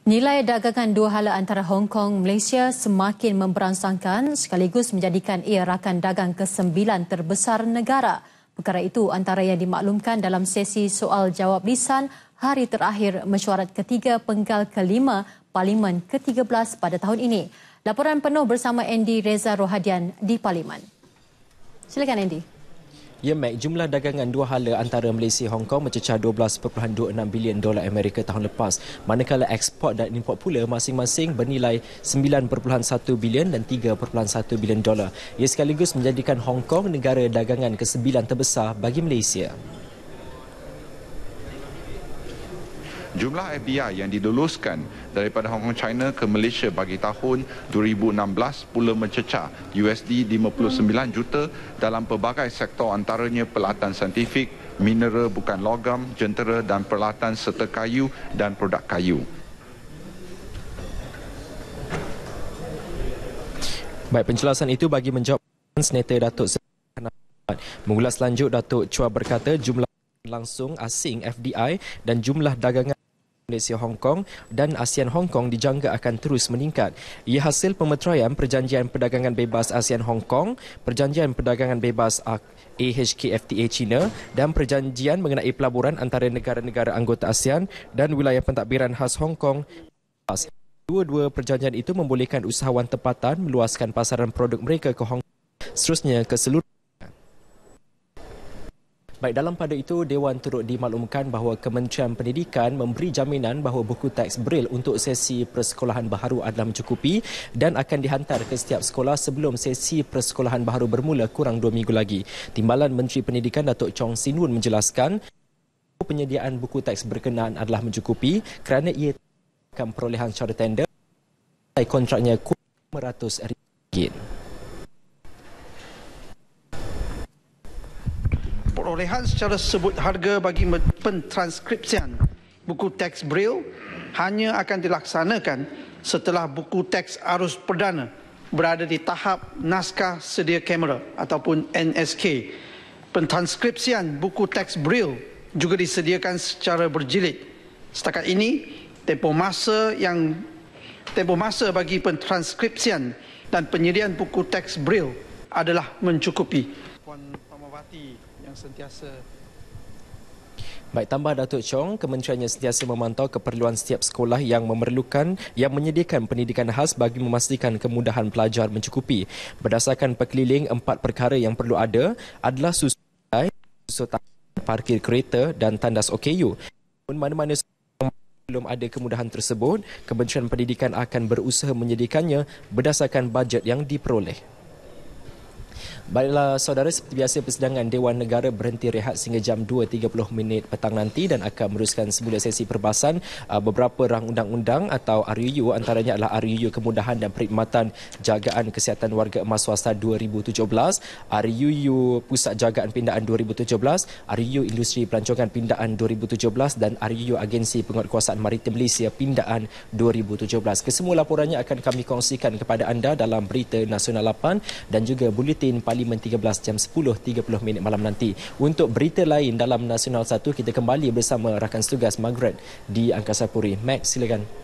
Nilai dagangan dua hala antara Hong Kong Malaysia semakin memberangsangkan sekaligus menjadikan ia rakan dagang ke-9 terbesar negara. Perkara itu antara yang dimaklumkan dalam sesi soal jawab lisan hari terakhir mesyuarat ketiga penggal ke-5 Parlimen ke-13 pada tahun ini. Laporan penuh bersama Andy Reza Rohadian di Parlimen. Silakan Andy. Ya, Mac, jumlah dagangan dua hala antara Malaysia Hong Kong mencecah 12.26 bilion dolar Amerika tahun lepas, manakala ekspor dan import pula masing-masing bernilai 9.1 bilion dan 3.1 bilion dolar. Ia sekaligus menjadikan Hong Kong negara dagangan ke-9 terbesar bagi Malaysia. Jumlah FDI yang diluluskan daripada Hong Kong China ke Malaysia bagi tahun 2016 pula mencecah $59 juta dalam pelbagai sektor, antaranya peralatan saintifik, mineral bukan logam, jentera dan peralatan serta kayu dan produk kayu. Baik, penjelasan itu bagi menjawab Senator Datuk mengulas lanjut, Datuk Chua berkata jumlah langsung asing FDI dan jumlah dagangan Malaysia Hong Kong dan ASEAN Hong Kong dijangka akan terus meningkat. Ia hasil pemeteraian Perjanjian Perdagangan Bebas ASEAN Hong Kong, Perjanjian Perdagangan Bebas AHKFTA China dan perjanjian mengenai pelaburan antara negara-negara anggota ASEAN dan wilayah pentadbiran khas Hong Kong. Dua-dua perjanjian itu membolehkan usahawan tempatan meluaskan pasaran produk mereka ke Hong Kong, seterusnya ke seluruh. Baik, dalam pada itu, Dewan turut dimaklumkan bahawa Kementerian Pendidikan memberi jaminan bahawa buku teks Braille untuk sesi persekolahan baharu adalah mencukupi dan akan dihantar ke setiap sekolah sebelum sesi persekolahan baharu bermula kurang 2 minggu lagi. Timbalan Menteri Pendidikan Datuk Chong Sin Wun menjelaskan penyediaan buku teks berkenaan adalah mencukupi kerana ia akan perolehan secara tender. Kontraknya RM500,000. Perolehan secara sebut harga bagi pentranskripsian buku teks Braille hanya akan dilaksanakan setelah buku teks arus perdana berada di tahap naskah sedia kamera ataupun NSK. Pentranskripsian buku teks Braille juga disediakan secara berjilid. Setakat ini, tempoh masa bagi pentranskripsian dan penyediaan buku teks Braille adalah mencukupi. Puan Pamawati yang sentiasa. Baik, tambah Datuk Chong, kementeriannya sentiasa memantau keperluan setiap sekolah yang menyediakan pendidikan khas bagi memastikan kemudahan pelajar mencukupi. Berdasarkan perkeliling, 4 perkara yang perlu ada adalah susu parkir kereta dan tandas OKU. Mana-mana belum ada kemudahan tersebut, Kementerian Pendidikan akan berusaha menyediakannya berdasarkan bajet yang diperoleh. Baiklah saudara, seperti biasa persidangan Dewan Negara berhenti rehat sehingga jam 2.30 petang nanti dan akan meneruskan semula sesi perbahasan beberapa rang undang-undang atau RUU, antaranya adalah RUU Kemudahan dan Perkhidmatan Jagaan Kesihatan Warga Emas Swasta 2017, RUU Pusat Jagaan Pindaan 2017, RUU Industri Pelancongan Pindaan 2017 dan RUU Agensi Penguatkuasaan Maritim Malaysia Pindaan 2017. Kesemua laporannya akan kami kongsikan kepada anda dalam Berita Nasional 8 dan juga Buletin Parlimen 13 jam 10.30 malam nanti. Untuk berita lain dalam Nasional 1, kita kembali bersama rakan setugas Margaret di Angkasa Puri. Max, silakan.